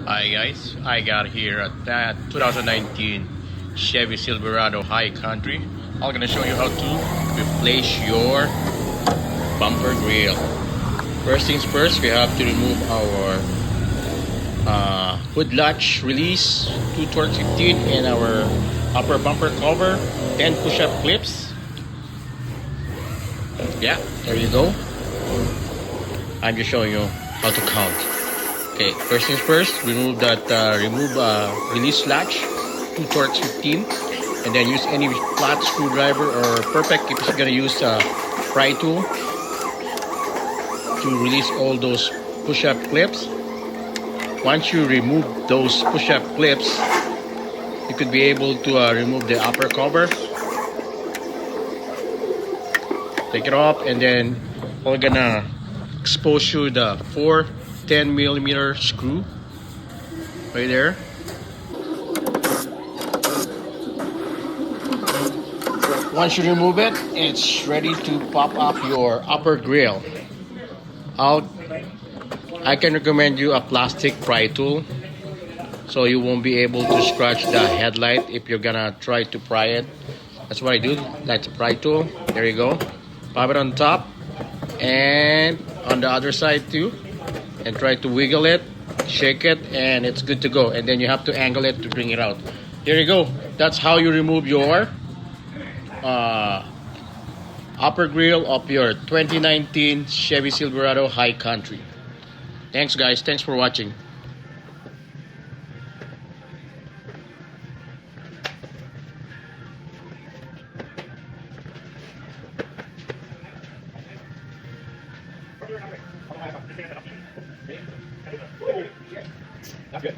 Hi guys, I got here at that 2019 Chevy Silverado High Country. I'm gonna show you how to replace your bumper grill. First things first, we have to remove our hood latch release, 2 torque 15, and our upper bumper cover, 10 push-up clips. Yeah, there you go. I'm just showing you how to count. Okay, first things first, remove that release latch, 2 torque 15, and then use any flat screwdriver or perfect if you're gonna use a pry tool to release all those push-up clips. Once you remove those push-up clips, you could be able to remove the upper cover. Take it off, and then we're gonna expose you the 4 10mm screw right there. Once you remove it, it's ready to pop up your upper grill. I can recommend you a plastic pry tool so you won't be able to scratch the headlight if you're gonna try to pry it. That's what I do. That's a pry tool. There you go. Pop it on top and on the other side too, and try to wiggle it, shake it, and it's good to go. And then you have to angle it to bring it out. Here you go. That's how you remove your upper grill of your 2019 Chevy Silverado High Country. Thanks guys, thanks for watching. That's good.